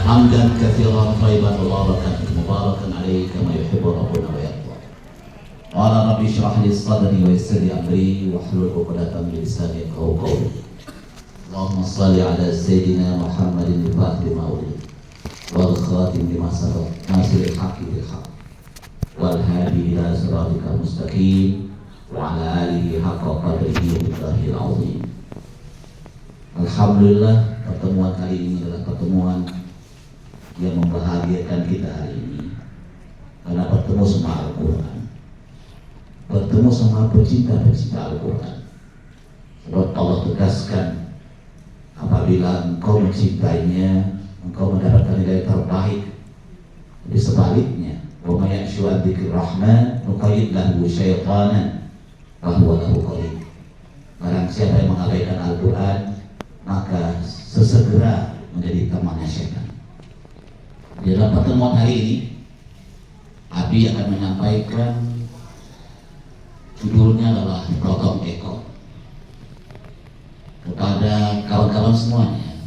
حمدا كثيرا طيبا مباركا عليه كما يحب ربنا ويرضى. قال رب اشرح لي صدري ويسر لي امري واحلل عقدة من لساني يفقهوا قولي. اللهم صل على سيدنا محمد الفاتح لما أغلق والخاتم لما سبق ناصر الحق بالحق والهادي إلى صراطك المستقيم وعلى آله حق قدره ومقداره العظيم. Alhamdulillah, pertemuan kali ini adalah pertemuan yang membahagiakan kita hari ini karena bertemu sama Al-Quran, bertemu sama pecinta-pecinta Al-Quran. Sebab Allah tegaskan, apabila engkau mencintainya, engkau mendapatkan nilai terbaik. Jadi sebaliknya, wa may ya'shu an dzikrir rahman nuqayyid lahu syaitanan fa huwa lahu qarin. Barang siapa yang mengabaikan Al-Quran, maka sesegera menjadi temannya syaitan. Di dalam pertemuan hari ini, Abi akan menyampaikan, judulnya adalah Potong Ekor. Kepada kawan-kawan semuanya,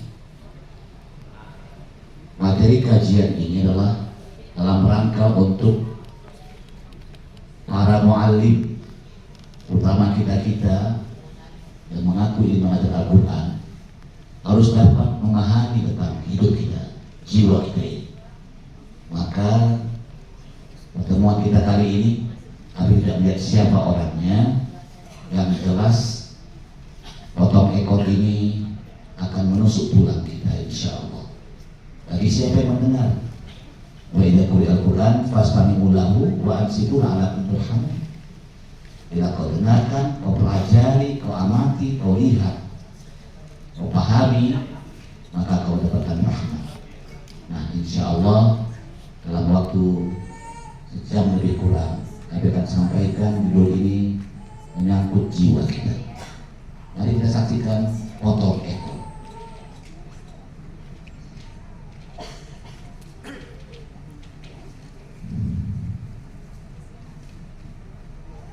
materi kajian ini adalah dalam rangka untuk para mu'allim, terutama kita-kita yang mengaku ingin mengajar Al-Quran, harus dapat memahami tentang hidup kita, jiwa kita ini. Maka pertemuan kita kali ini, kami tidak melihat siapa orangnya, yang jelas potong ekor ini akan menusuk tulang kita insya Allah. Bagi siapa yang mendengar, wa idza quri'a al-Quran fastami'u lahu wa ansitu la'allakum turhamun. Bila kau dengarkan, kau pelajari, kau amati, kau lihat, kau pahami, maka kau dapatkan rahmat. Nah, insya Allah dalam waktu sejam lebih kurang, kami akan sampaikan judul ini menyangkut jiwa kita. Mari kita saksikan potong ekor.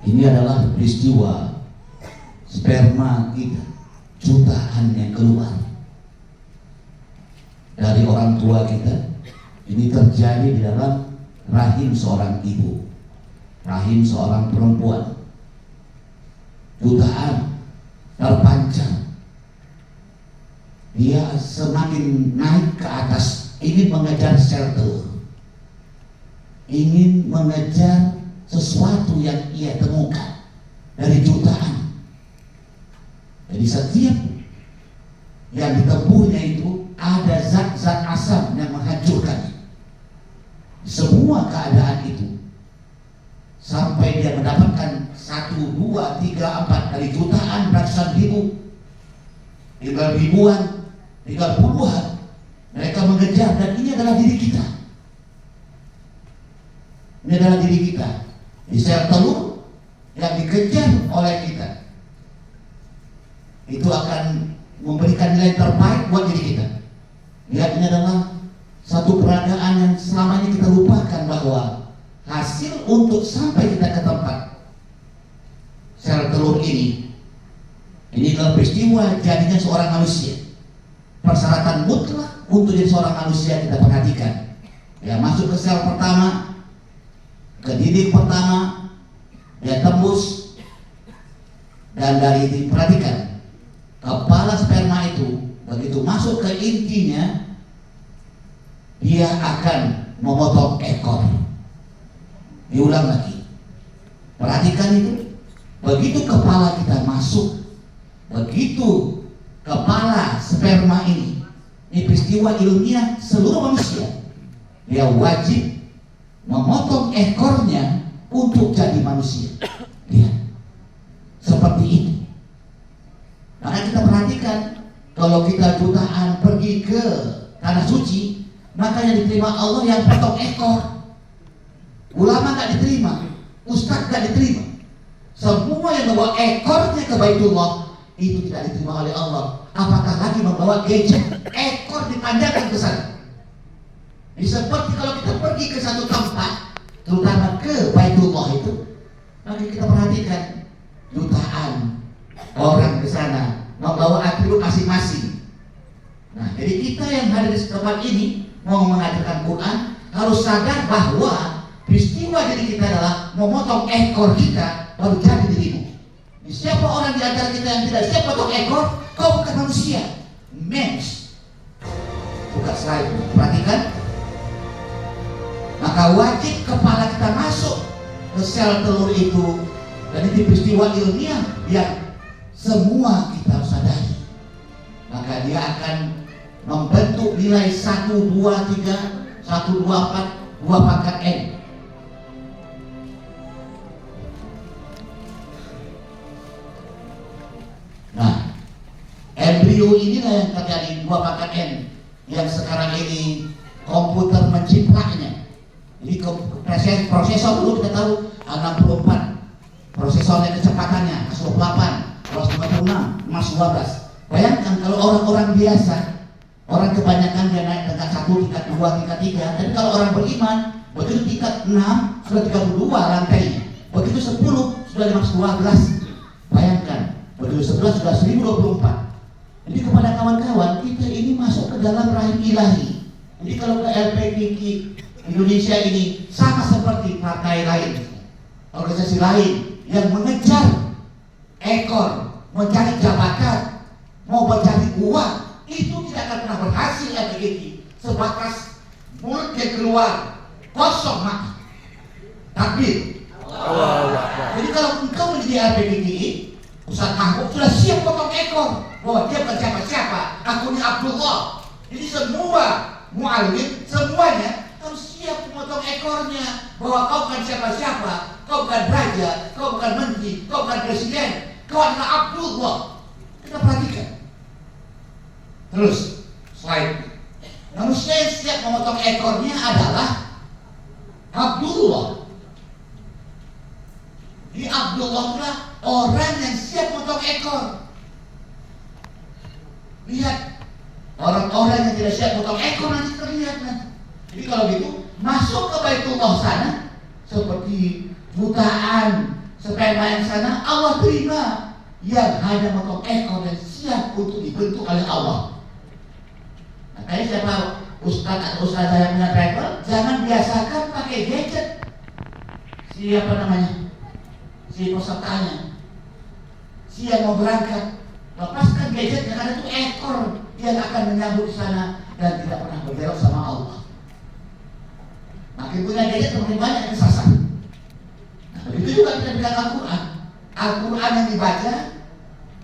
Ini adalah peristiwa sperma kita, jutaan yang keluar dari orang tua kita. Ini terjadi di dalam rahim seorang ibu, rahim seorang perempuan. Jutaan terpanjang, dia semakin naik ke atas, ingin mengejar sel telur, ingin mengejar sesuatu yang ia temukan dari jutaan. Jadi setiap yang ditempuhnya itu ada zat-zat asam yang menghancurkan semua keadaan itu, sampai dia mendapatkan 1, 2, 3, 4 dari jutaan, ratusan ribu, tinggal ribuan, tinggal puluhan. Mereka mengejar, dan ini adalah diri kita. Ini adalah diri kita. Di sel telur yang dikejar oleh kita, itu akan memberikan nilai terbaik buat diri kita. Lihat, ini adalah satu peragaan yang selama ini kita lupakan, bahwa hasil untuk sampai kita ke tempat sel telur ini adalah peristiwa jadinya seorang manusia. Persyaratan mutlak untuk jadi seorang manusia kita perhatikan. Ya, masuk ke sel pertama, ke dinding pertama, dia tembus, dan dari itu perhatikan, kepala sperma itu begitu masuk ke intinya, dia akan memotong ekor. Diulang lagi, perhatikan itu. Begitu kepala kita masuk, begitu kepala sperma ini peristiwa ilmiah seluruh manusia, dia wajib memotong ekornya untuk jadi manusia. Lihat, seperti ini. Maka kita perhatikan, kalau kita jutaan pergi ke tanah suci, maka yang diterima Allah yang potong ekor. Ulama gak diterima, ustadz gak diterima. Semua yang membawa ekornya ke Baitullah itu tidak diterima oleh Allah. Apakah lagi membawa gadget, ekor dipanjangkan ke sana. Jadi seperti kalau kita pergi ke satu tempat, terutama ke Baitullah itu, maka kita perhatikan jutaan orang ke sana membawa atribut masing-masing. Nah, jadi kita yang hadir di tempat ini mau mengajarkan Quran harus sadar bahwa peristiwa diri kita adalah memotong ekor kita baru jadi dirimu. Siapa orang di antara kita yang tidak siap potong ekor, kau bukan manusia. Mens. Buka slide, perhatikan. Maka wajib kepala kita masuk ke sel telur itu. Dan ini peristiwa ilmiah yang semua kita harus sadari. Maka dia akan membentuk nilai 1, 2, 3, 1, 2, 4, 2 pangkat N. Nah, embrio inilah yang terjadi 2 pangkat N yang sekarang ini komputer menciplaknya. Jadi prosesor dulu kita tahu 64, prosesornya kecepatannya 28, 156, 12. Bayangkan kalau orang-orang biasa, orang kebanyakan dia naik tingkat 1, tingkat 2, tingkat 3. Dan kalau orang beriman, begitu tingkat 6 sudah 32 rantainya, begitu 10 sudah 12. Bayangkan, begitu 11 sudah 1024. Jadi kepada kawan-kawan, kita ini masuk ke dalam rahim ilahi. Jadi kalau ke LPPK Indonesia ini sama seperti partai lain, organisasi lain yang mengejar ekor, mencari jabatan, mau mencari uang, itu tidak akan pernah berhasil LPPK. Sebatas mulutnya keluar kosong mati. Takbir. Jadi kalau engkau menjadi LPPK, Ustaz Mahmud sudah siap potong ekor bahwa dia bukan siapa-siapa, aku ini Abdullah. Jadi semua mu'alim, semuanya harus siap memotong ekornya bahwa kau bukan siapa-siapa, kau bukan raja, kau bukan menteri, kau bukan presiden, kau adalah Abdullah. Kita perhatikan. Terus slide. Manusia yang siap memotong ekornya adalah Abdullah. Jadi Abdullah adalah orang yang siap memotong ekor. Lihat, orang-orang yang tidak siap memotong ekor nanti terlihat nanti. Jadi kalau gitu, masuk ke Baitullah sana seperti jutaan sperma yang sana Allah terima, yang hanya memotong ekor dan siap untuk dibentuk oleh Allah. Makanya siapa ustaz atau ustazah yang punya travel, jangan biasakan pakai gadget. Siapa namanya? Si pesertanya, si yang mau berangkat, lepaskan gadget yang ada itu ekor yang akan menyambut di sana dan tidak pernah berbelok sama Allah. Makin punya gadget semakin banyak yang disasar. Nah, begitu juga kita bilang Al-Quran. Al-Quran yang dibaca,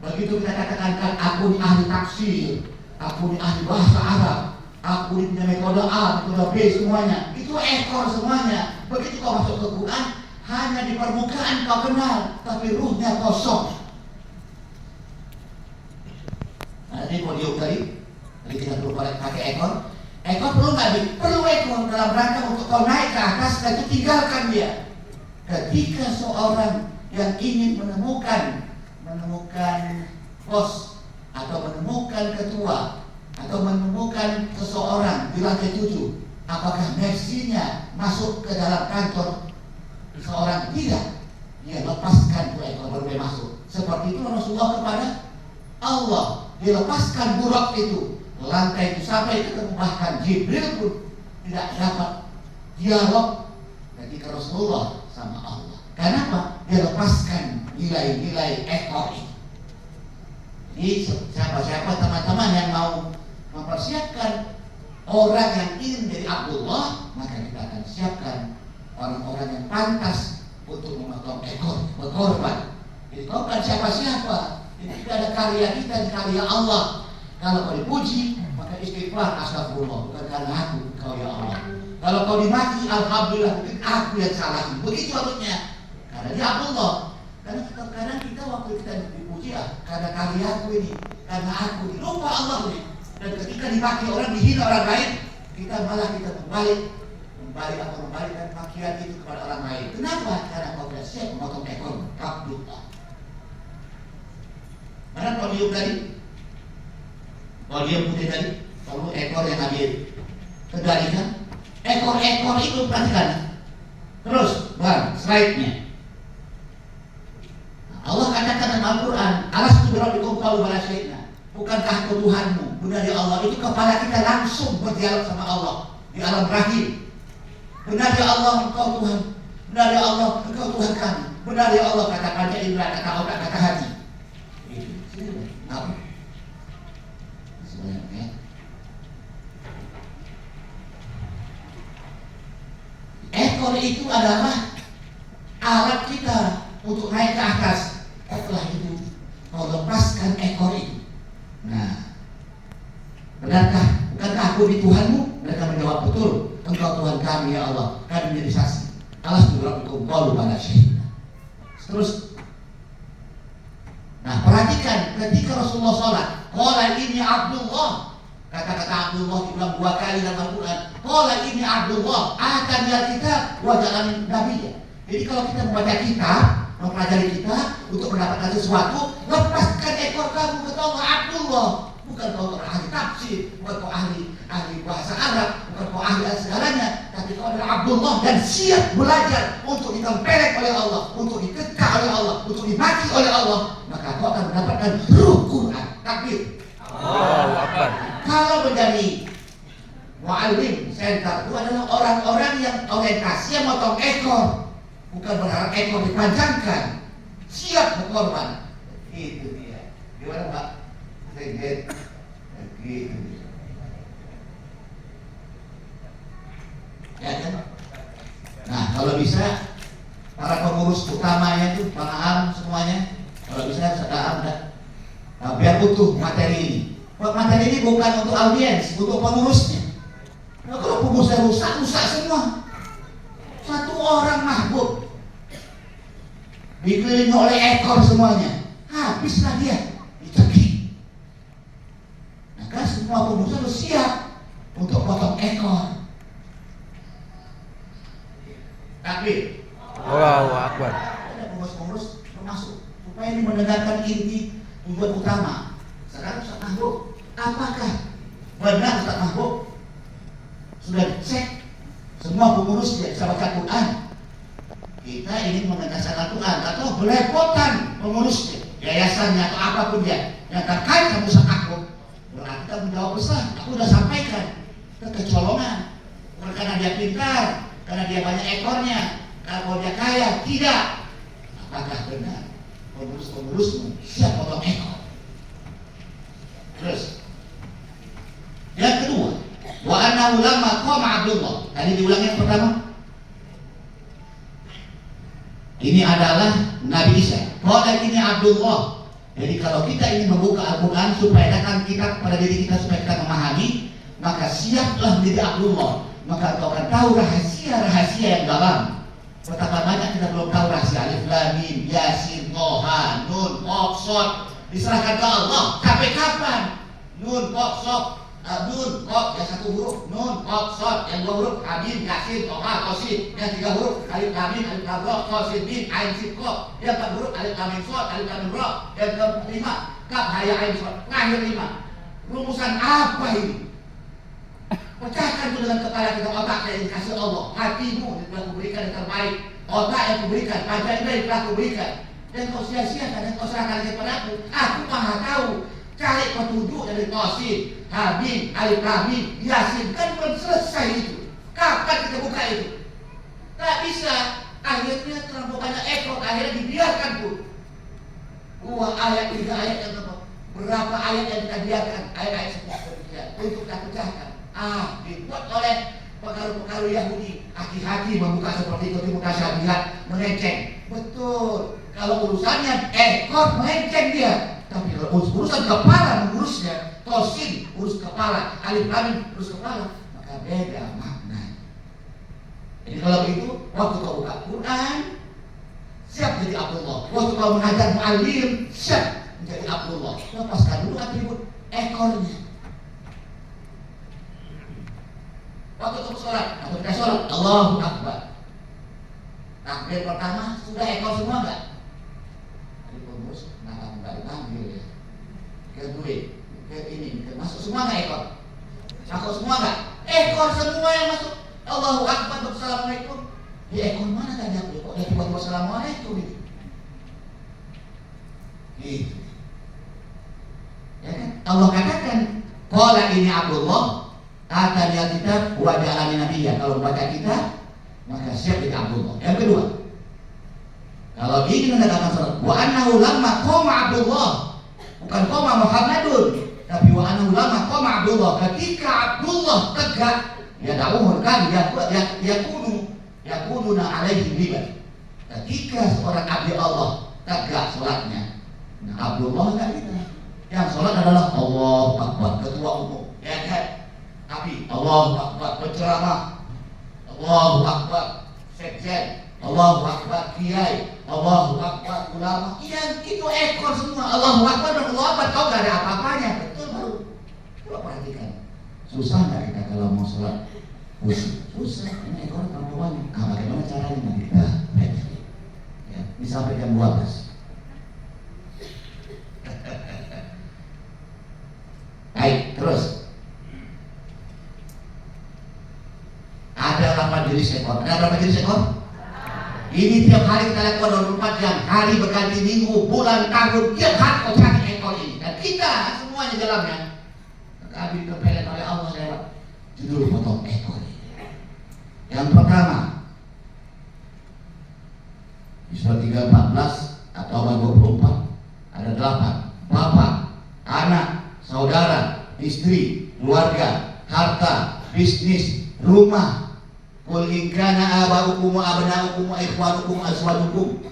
begitu kita katakan aku ini ahli tafsir, aku ini ahli bahasa Arab, aku ini punya metode A, metode B, semuanya itu ekor semuanya. Begitu kau masuk ke Quran, hanya di permukaan kau kenal, tapi ruhnya kosong. Nah, ini podium tadi kita perlu pakai ekor. Ekor perlu nggak? Perlu ekor dalam rangka untuk kau naik ke atas dan itu tinggalkan dia. Ketika seorang yang ingin menemukan bos atau menemukan ketua atau menemukan seseorang di lantai 7, apakah mersinya masuk ke dalam kantor seorang? Tidak, dia lepaskan tuh ekor baru dia masuk. Seperti itu Rasulullah kepada Allah, dia lepaskan buruk itu, lantai itu sampai itu, bahkan Jibril pun tidak dapat dialog ketika Rasulullah sama Allah. Kenapa? Dia lepaskan nilai-nilai ekor itu. Jadi siapa-siapa teman-teman yang mau mempersiapkan orang yang ingin menjadi Abdullah, maka kita akan siapkan orang-orang yang pantas untuk memotong ekor, berkorban. Jadi kau bukan siapa-siapa. Jadi tidak ada karya kita, di karya Allah. Kalau kau dipuji, maka istighfar, astagfirullah, bukan karena aku, kau ya Allah. Kalau kau dimaki, alhamdulillah, mungkin aku yang salah. Begitu harusnya. Karena dia Abdullah. Karena kadang kita waktu kita dipuji, karena karyaku ini, karena aku ini, lupa Allah ini. Dan ketika dimaki orang, dihina orang lain, kita malah membalikan makian itu kepada orang lain. Kenapa? Karena kau tidak siap memotong ekor Abdullah. Mana podium tadi? Podium putih tadi, perlu ekor yang hadir. Kendalikan ekor-ekor itu, perhatikan. Terus, bang, slide-nya. Allah katakan dalam Al-Quran, alastu birabbikum qalu bala syahidna. Bukankah Tuhanmu Benar ya Allah, itu kepala kita langsung berdialog sama Allah di alam rahim. Benar ya Allah, Engkau Tuhan. Benar ya Allah, Engkau Tuhan kami. Benar ya Allah, kata panca indera, kata otak, kata hati. Itu apa? Sebenarnya ekor itu adalah alat kita untuk naik ke atas. Setelah itu kau lepaskan ekor itu. Nah, benarkah? Bukankah aku di Tuhanmu? Mereka menjawab, betul. Engkau Tuhan kami ya Allah. Kami menjadi saksi. Alas berlaku qalu pada syahid. Terus, nah perhatikan ketika Rasulullah sholat, qala ini Abdullah. Kata-kata Abdullah diulang 2 kali dalam Al-Quran. Qala ini Abdullah. Akan lihat kita wajah Nabi. Jadi kalau kita membaca kitab, mempelajari kita untuk mendapatkan sesuatu, lepaskan ekor kamu ke Allah Abdullah. Bukan kau ahli tafsir, bukan kau ahli bahasa Arab, bukan kau ahli segalanya, tapi kau adalah Abdullah dan siap belajar untuk ditempelek oleh Allah, untuk dikekang oleh Allah, untuk dimaki oleh Allah, maka kau akan mendapatkan ruh Quran. Takbir. Allahu Akbar. Kalau menjadi mu'allim center itu adalah orang-orang yang orientasinya motong ekor, bukan berharap ekor dipanjangkan, siap berkorban. Itu dia. Gimana Pak? Gitu. Ya kan? Nah, kalau bisa para pengurus utamanya itu, Pak Am semuanya, kalau bisa sedang nah, biar utuh materi ini. Materi ini bukan untuk audiens, untuk pengurusnya. Nah, kalau pengurusnya rusak semua. Satu orang mahbub dikelilingi oleh ekor semuanya, habislah dia dicekik. Maka semua pengurus harus siap untuk potong ekor. Takbir. Allahu Akbar. Ada pengurus-pengurus termasuk supaya ini mendengarkan inti tujuan utama. Sekarang Ustaz Mahbub, apakah benar Ustaz Mahbub sudah dicek semua pengurus tidak bisa baca Quran? Kita ingin mengenaskan Al-Quran atau belepotan pengurusnya, yayasannya atau apapun dia yang terkait dengan Ustaz Mahbub. Berarti kita menjawab besar. Aku sudah sampaikan kecolongan, bukan karena dia pintar, karena dia banyak ekornya, kalau dia kaya, tidak. Apakah benar pengurus-pengurusmu siap potong ekor? Terus yang kedua, wa annahu lamma qama Abdullah. Tadi diulangi yang pertama. Ini adalah Nabi Isa. Qala ini Abdullah. Jadi kalau kita ingin membuka Al-Quran supaya datang kitab pada diri kita supaya kita memahami, maka siaplah menjadi Abdullah. Maka kau akan tahu rahasia-rahasia yang dalam. Betapa banyak kita belum tahu rahasia Alif Lam Mim, Yasin, Toha, Nun, Qaf, Shad. Diserahkan ke Allah. Sampai kapan? Nun, Qaf, Shad, Nun, Qaf yang 1 huruf, Nun, Qaf, Shad yang 2 huruf, Hamim, Yasin, Toha, Qasim yang 3 huruf, Alif Lam Mim, Alif Lam Ra, Qasim, Mim, Ain, Sin, Qaf yang 4 huruf, Alif Lam Mim, Shad, Alif Lam Mim, Ra yang ke-5, Kaf, Haya, Ain, Shad, terakhir 5. Rumusan apa ini? Pecahkan itu dengan kepala kita, otak yang dikasih Allah, hatimu yang telah kuberikan yang terbaik, otak yang kuberikan, panca indera yang telah kuberikan, dan kau sia-siakan dan kau serahkan kepada aku maha tahu. Cari petunjuk dari Qasim, Hamim, Alif Lam Mim, Yasin, kan belum selesai itu. Kapan kita buka itu? Tak bisa. Akhirnya terlalu banyak ekor, akhirnya dibiarkan pun. 2 ayat, 3 ayat yang berapa ayat yang kita biarkan, ayat-ayat seperti untuk kita pecahkan. Dibuat oleh pengaruh-pengaruh Yahudi. Hati-hati membuka seperti itu, mutasyabihat, melenceng. Betul. Kalau urusannya ekor, melenceng dia. Tapi kalau urusan kepala mengurusnya, Tosin urus kepala, Alif Lam Mim urus kepala, maka beda makna. Jadi kalau begitu, waktu kau buka Quran, siap jadi Abdullah. Waktu kau mengajar mu'allim, siap menjadi Abdullah. Lepaskan dulu atribut ekornya. Waktu kamu sholat, atau kita sholat, Allahu Akbar. Takbir pertama, sudah ekor semua enggak? Jadi pengurus, kenapa enggak dipanggil ya? Kedua, ke ini, masuk semua enggak ekor? Masuk semua enggak? Ekor semua yang masuk. Allahu Akbar, Assalamualaikum. Di ekor mana tadi aku? Kok dia tiba-tiba Assalamualaikum ini? Gitu. Ya kan? Allah katakan, Qala ini Abdullah atani kitab wa ja'alani nabiyya. Kalau baca kitab maka siap jadi Abdullah. Yang kedua, kalau ingin menegakkan salat, wa annahu lamma qama Abdullah, bukan qama Muhammadun, tapi wa annahu lamma qama Abdullah, ketika Abdullah tegak, ya da'uhul kan yakununa alaihi liban. Ketika seorang abdi Allah tegak salatnya, nah Abdullah enggak kita. Yang salat adalah Allahu Akbar, ketua umum, ya kan? Tapi Allahu Akbar penceramah, Allahu Akbar sekjen, Allahu Akbar kiai, Allahu Akbar ulama, yang itu ekor semua. Allahu Akbar dan Allahu Akbar, kau gak ada apa-apanya. Betul baru. Coba perhatikan. Susah gak kita kalau mau sholat? Susah. Ini ekor perempuannya. Nah, bagaimana caranya nanti kita pelajari? Ya, ini sampai jam 12. Baik, terus. Ada 8 jenis ekor. Ada berapa jenis ekor? Ini tiap hari kita lakukan 24 jam. Hari berganti minggu, bulan, tahun. Tiap hari kau cari ekor ini. Dan kita semuanya dalamnya kami terpilih oleh Allah lewat judul potong ekor ini. Yang pertama, di surat 3:14 atau 24 ada 8. Bapak, anak, saudara, istri, keluarga, harta, bisnis, rumah. Qul in kana aba'ukum wa abna'ukum wa ikhwanukum wa azwajukum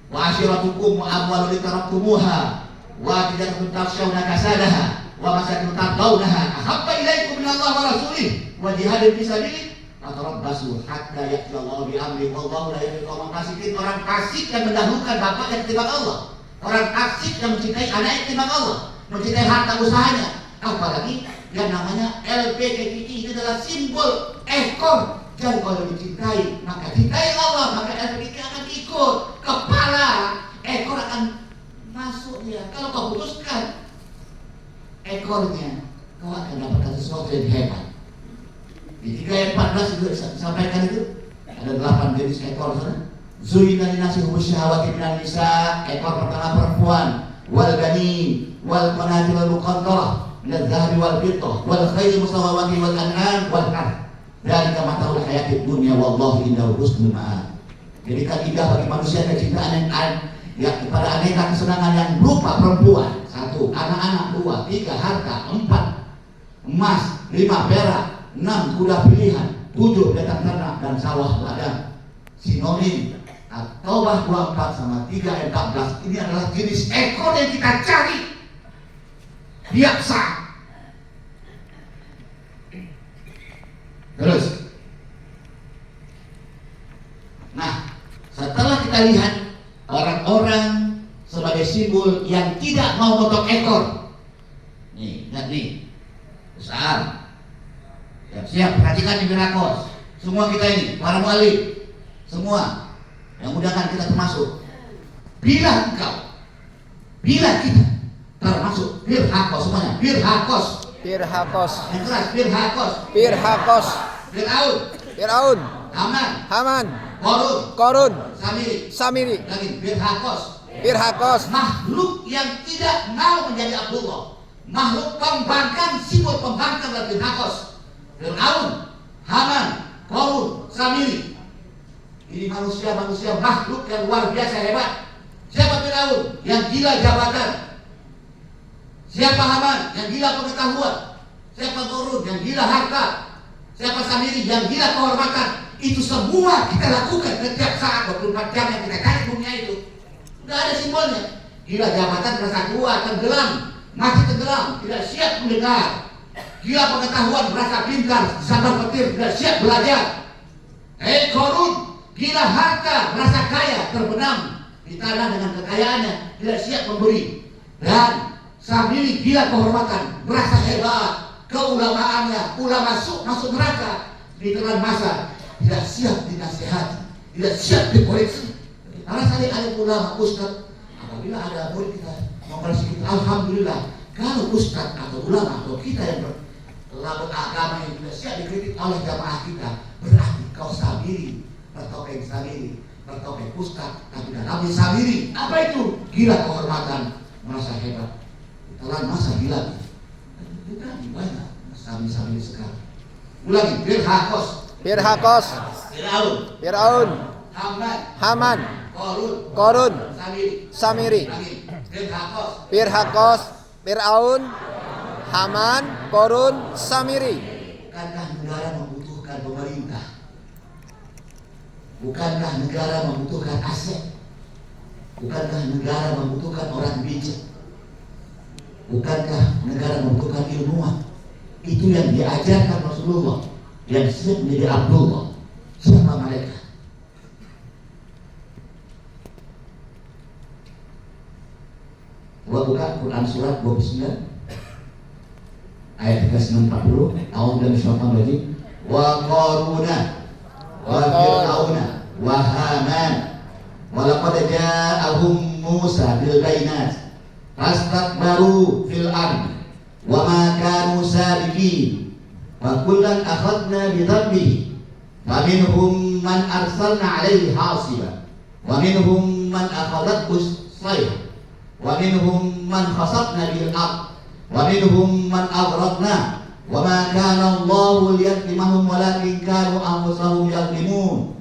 wa ashiratukum wa amwalun taraktumuha wa tijaratun takhshawna kasadaha wa masakin tardawnaha ahabba ilaikum minallahi wa rasulih wa jihadin fi sabilihi fatarabbasu hatta ya'ti Allah bi amri wallahu la yahdil qawmal fasiqin. Orang fasik yang mendahulukan bapaknya ketimbang Allah, orang fasik yang mencintai anaknya ketimbang Allah, mencintai harta usahanya, apalagi yang namanya LPGTI. Itu adalah simbol ekor. Jadi kalau dicintai, maka cintai Allah, maka LPGTI akan ikut. Kepala ekor akan masuk dia. Kalau kau putuskan ekornya, kau akan dapatkan sesuatu yang hebat. Di 3 ayat 14 juga disampaikan itu ada 8 jenis ekor sana. Zuyina linasi hubus syahawati minan nisa, ekor pertama perempuan, wal ganin, wal qanatil wal muqantarah minadh dhahabi wal fiddah, wal khayli musawwamati wal an'am wal harth. Dari mata'ul hayatid dunya wallahu indahu husnul ma'ab. Jadikan indah bagi manusia kecintaan yang kepada aneka kesenangan yang berupa perempuan 1, anak-anak 2, 3, harta 4, emas 5, perak 6, kuda pilihan 7, binatang ternak dan sawah ladang. Sinonim At-Taubah 24 sama 3 ayat 14. Ini adalah jenis ekor yang kita cari. Biasa. Terus, nah setelah kita lihat orang-orang sebagai simbol yang tidak mau potong ekor, nih lihat nih, besar, siap perhatikan di Mirakos, semua kita ini, para mu'alif, semua yang mudahan kita termasuk. Bila kita termasuk Firhaqos semuanya, Firhaqos. Pirhakos. Yang keras, Firhaqos. Pirhakos. Fir'aun. Haman. Haman. Korun. Korun. Samiri. Samiri. Lagi Firhaqos. Pirhakos. Makhluk yang tidak mau menjadi Abdullah. Makhluk pembangkang, simbol pembangkang dari Firhaqos. Fir'aun, Haman, Korun, Samiri. Ini manusia-manusia makhluk yang luar biasa hebat. Siapa Fir'aun? Yang gila jabatan. Siapa Haman? Yang gila pengetahuan. Siapa Korun? Yang gila harta. Siapa Samiri? Yang gila kehormatan. Itu semua kita lakukan setiap saat 24 jam yang kita cari dunia itu. Tidak ada simbolnya. Gila jabatan merasa tua, tenggelam, mati tenggelam, tidak siap mendengar. Gila pengetahuan merasa pintar, sabar petir, tidak siap belajar. Korun, gila harta, merasa kaya, terbenam di tanah dengan kekayaannya, tidak siap memberi. Dan Samiri gila kehormatan, merasa hebat, keulamaannya, ulama masuk neraka, ditelan masa, tidak siap dinasihati, tidak siap dikoreksi. Karena saya ada ulama, ustaz, apabila ada murid kita mengoreksi kita, alhamdulillah. Kalau ustaz atau ulama atau kita yang berlaku agama yang tidak siap dikritik oleh jamaah kita, berarti kau Samiri, bertopeng Samiri, bertopeng ustaz, tapi dalamnya Samiri. Apa itu? Gila kehormatan, merasa hebat. Telan masa gila. Tidak banyak, sami-sami sekali. Ulangi, Firhakos, Firhakos, Firaun, Haman, Korun, Samiri. Firhakos, Firaun, Haman, Korun, Samiri. Bukankah negara membutuhkan pemerintah? Bukankah negara membutuhkan aset? Bukankah negara membutuhkan orang bijak? Bukankah negara membutuhkan ilmuwan? Itu yang diajarkan Rasulullah yang siap menjadi Abdullah. Siapa mereka? Buka Quran surat 29 ayat 340. A'udzu billahi wa qaruna wa fir'auna wa haman wa laqad ja'ahum Musa bil bayyinat fastakbaru fil ardi wa ma kanu sabiqin wa kullan akhadna bi dhanbihi fa minhum man arsalna 'alaihi hasiba wa minhum man akhadathu as-sayhah wa minhum man khasafna bil ardh wa minhum man aghraqna wa ma kana Allahu liyadlimahum walakin kanu anfusahum yadlimun.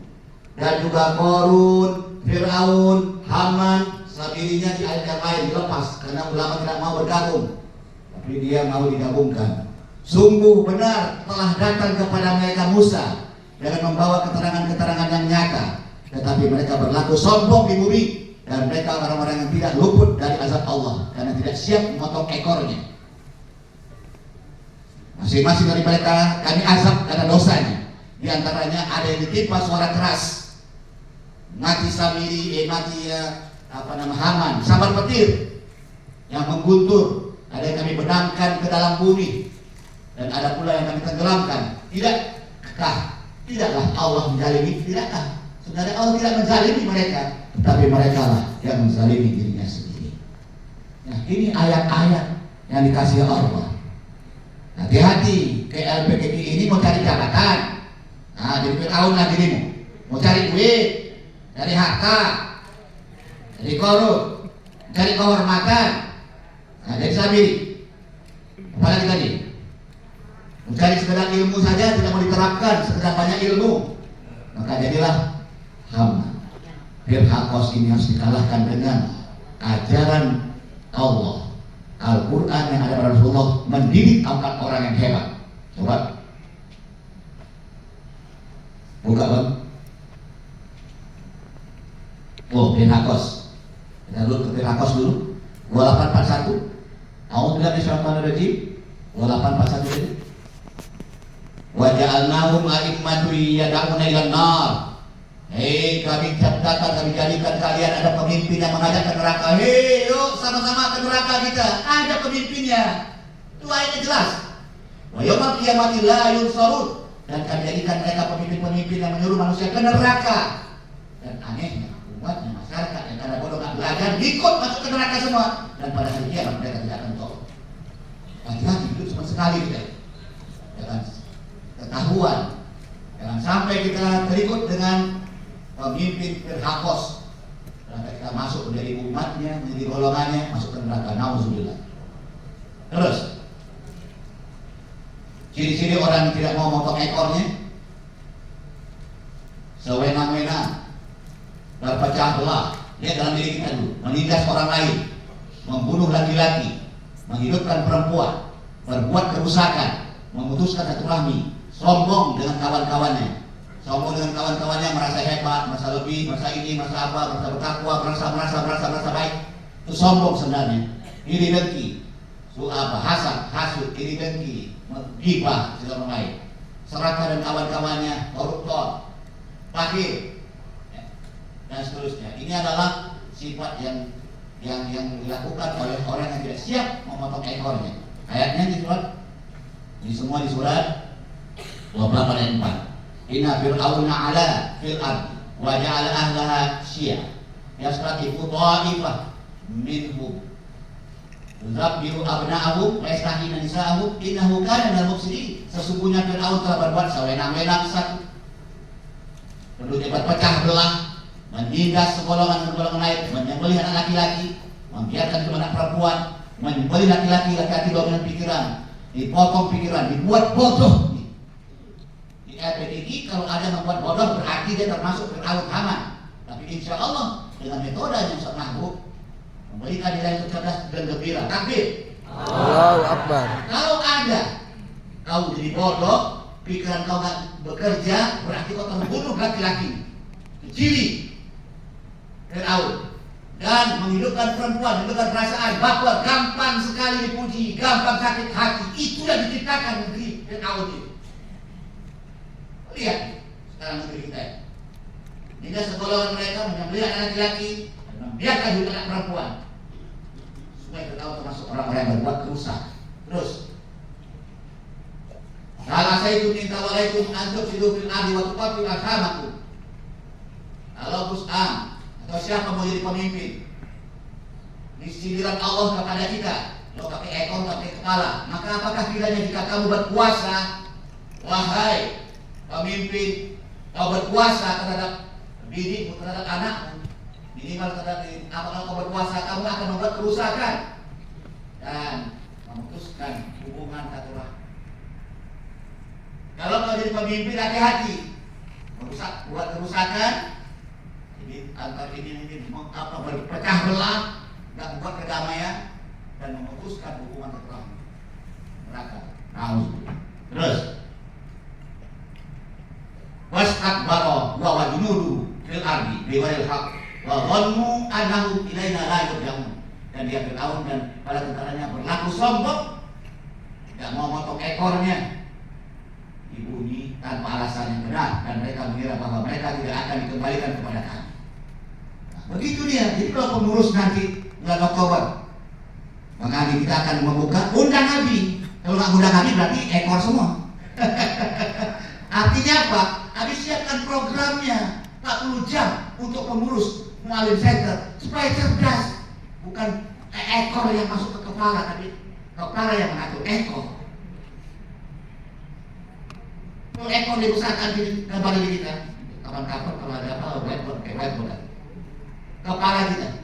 Dan juga Qarun, Fir'aun, Haman, sabirinya di ayat yang lain dilepas karena ulama tidak mau bergabung, tapi dia mau digabungkan. Sungguh benar telah datang kepada mereka Musa dengan membawa keterangan-keterangan yang nyata, tetapi mereka berlaku sombong di bumi dan mereka orang-orang yang tidak luput dari azab Allah karena tidak siap memotong ekornya. Masing-masing dari mereka kami azab karena dosanya. Di antaranya ada yang ditimpa suara keras, mati Samiri, Haman, sambar petir yang mengguntur. Ada yang kami benamkan ke dalam bumi dan ada pula yang kami tenggelamkan. Tidaklah Allah menzalimi? Tidakkah? Sebenarnya Allah tidak menzalimi mereka, tetapi mereka lah yang menzalimi dirinya sendiri. Nah, ini ayat-ayat yang dikasih Allah. Hati-hati, KLPKI ini mau cari jabatan. Nah, jadi Fir'aun lah dirimu. Mau cari duit, cari harta, cari korun, cari kehormatan. Nah, jadi sabiri. Apalagi tadi? Mencari sekedar ilmu saja tidak mau diterapkan, sekedar banyak ilmu. Maka jadilah Haman. Firhakos ini harus dikalahkan dengan ajaran Allah. Al-Quran yang ada pada Rasulullah mendidik angkat orang yang hebat. Coba buka bang. Oh, Firhakos. Kita dulu ke Firhakos dulu. 2841. A'udzubillahi minasyaitonir rajim. 2841 tadi. Wa ja'alnahum a'immatan yad'una ilan nar. Hei, kami ciptakan, kami jadikan kalian ada pemimpin yang mengajak ke neraka. Hei, yuk sama-sama ke neraka kita. Ada pemimpinnya. Itu ayatnya jelas. Wa yaumil qiyamati la yunsarun. Dan kami jadikan mereka pemimpin-pemimpin yang menyuruh manusia ke neraka. Dan anehnya, umatnya masyarakat yang karena bodoh nggak belajar, ikut masuk ke neraka semua. Dan pada hari kiamat mereka tidak akan tahu. Hati-hati, hidup cuma sekali kita. Jangan ketahuan. Jangan sampai kita terikut dengan pemimpin Firhakos. Dan kita masuk menjadi umatnya, menjadi golongannya, masuk ke neraka. Nauzubillah. Terus, ciri-ciri orang yang tidak mau motong ekornya: sewenang-wenang, berpecah belah. Lihat dalam diri kita dulu, menindas orang lain, membunuh laki-laki, menghidupkan perempuan, berbuat kerusakan, memutuskan silaturahmi, sombong dengan kawan-kawannya. Sombong dengan kawan-kawannya, merasa hebat, merasa lebih, merasa ini, merasa apa, merasa bertakwa, merasa baik. Itu sombong sebenarnya. Iri dengki, hasad, iri dengki, ghibah segala lain. Serakah dan kawan-kawannya, koruptor, fakir, dan seterusnya. Ini adalah sifat yang dilakukan oleh orang yang tidak siap memotong ekornya. Ayatnya di surat, ini semua di surat 28 ayat 4. Inna fir'auna ala fil ardi wa ja'ala ahlaha syi'a yastatifu ta'ifah minhum yuzabbihu abna'ahum wa yastahyi'u nisa'ahum innahu kana minal mufsidin. Sesungguhnya Fir'aun telah berbuat sewenang-wenang satu, penduduk berpecah belah, menindas segolongan lain, menyembelih anak laki-laki, membiarkan anak perempuan, menyembelih laki-laki dominan pikiran, dipotong pikiran, dibuat bodoh. Di RPDI kalau ada yang membuat bodoh berarti dia termasuk Fir'aun Haman. Tapi insya Allah dengan metode yang mahbub memberikan nilai untuk cerdas dan gembira. Takbir. Allahu Akbar. Kalau ada kau jadi bodoh, pikiran kau nggak bekerja, berarti kau terbunuh laki-laki, kecili, Fir'aun, dan menghidupkan perempuan, menghidupkan perasaan, baper, gampang sekali dipuji, gampang sakit hati. Itu yang diciptakan negeri Fir'aun itu. Lihat sekarang negeri kita. Hingga segolongan mereka menyembelih anak laki-laki dan membiarkan hidup anak perempuan. Supaya kita tahu termasuk orang-orang yang berbuat kerusakan. Terus, kalau saya itu minta walaikum antum hidup fil ardi wa tuqatil arhamakum. Kalau Bus'am atau siapa mau jadi pemimpin, di sindiran Allah kepada kita, lo pakai ekor, pakai kepala, maka apakah kiranya jika kamu berkuasa, wahai pemimpin, kau berkuasa terhadap bidikmu, terhadap anakmu, minimal terhadap apakah kau berkuasa, kamu akan membuat kerusakan dan memutuskan hubungan silaturahmi. Kalau kau jadi pemimpin, hati-hati buat kerusakan. Ini antar ini berpecah belah, nggak membuat kedamaian dan memutuskan hubungan silaturahmi. Neraka. Terus wastakbara wa wajunudu fil ardi biwalil haq wa dhannu annahum ilaina la yurja'un. Dan dia Fir'aun dan para tentaranya berlaku sombong, tidak mau motong ekornya, dibunyi tanpa alasan yang benar, dan mereka mengira bahwa mereka tidak akan dikembalikan kepada kami. Nah, begitu dia. Jadi kalau pengurus nanti bulan Oktober, maka kita akan membuka undang Nabi. Kalau nggak undang Nabi berarti ekor semua. Artinya apa? Habis siapkan programnya 40 jam untuk pengurus Mu'alim Center supaya cerdas. Bukan ekor yang masuk ke kepala, tapi kepala yang mengatur ekor. Kalau ekor dibesarkan di kepala kita, kapan-kapan kalau ada apa, whiteboard, kepala kita.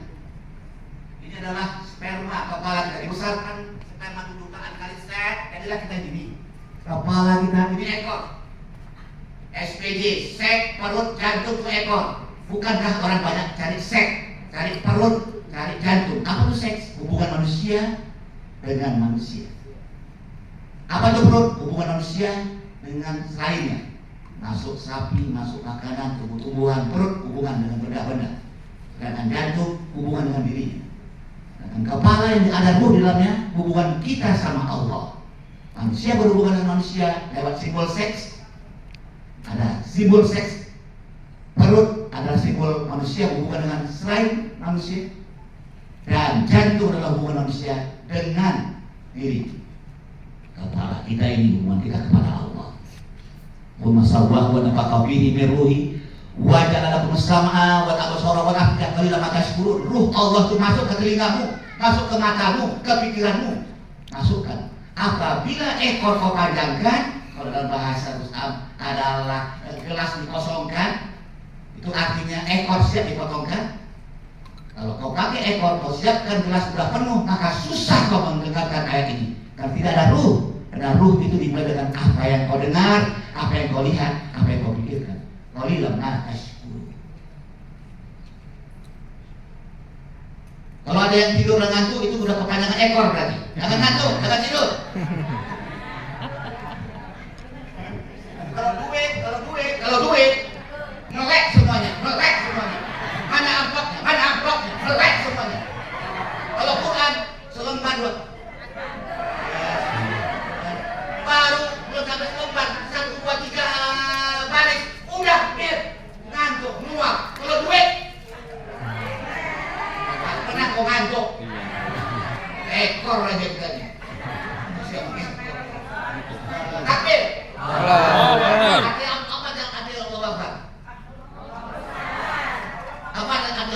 Ini adalah sperma kepala kita dibesarkan, sperma dudukan kali set, jadilah kita ini. Kepala kita ini ekor. SPJ, sek, perut, jantung itu ekor. Bukankah orang banyak cari sek, cari perut, cari jantung? Apa itu seks? Hubungan manusia dengan manusia. Apa itu perut? Hubungan manusia dengan lainnya. Masuk sapi, masuk makanan, tumbuh-tumbuhan. Perut hubungan dengan benda-benda. Sedangkan jantung hubungan dengan dirinya. Dan kepala yang ada ruh di dalamnya hubungan kita sama Allah. Manusia berhubungan dengan manusia lewat simbol seks. Ada simbol seks. Perut adalah simbol manusia hubungan dengan selain manusia. Dan jantung adalah hubungan manusia dengan diri. Kepala kita ini hubungan kita kepada Allah. Wa sawwahu wa nafakha fihi min ruhi wa ja'ala lakum as-sam'a wal absara wal afida qalilan ma tashkurun. Ruh Allah itu masuk ke telingamu, masuk ke matamu, ke pikiranmu. Masukkan. Apabila ekor kau panjangkan, kalau dalam bahasa Rustam adalah gelas dikosongkan, itu artinya ekor siap dipotongkan. Kalau kau pakai ekor, kau siapkan gelas sudah penuh, maka susah kau mendengarkan ayat ini. Karena tidak ada ruh. Karena ruh itu dimulai dengan apa yang kau dengar, apa yang kau lihat, apa yang kau pikirkan. Qalilan ma tashkurun. Kalau ada yang tidur dan ngantuk, itu sudah kepanjangan ekor berarti. Jangan ngantuk, jangan tidur. Kalau duit, melek semuanya. Mana amplopnya, melek semuanya. Kalau Quran, selembar dua. Baru belum sampai selembar, 1, 2, 3 baris, udah bir, ngantuk, muak. Kalau duit, pernah kau ngantuk? Ekor aja kita nih. Takbir.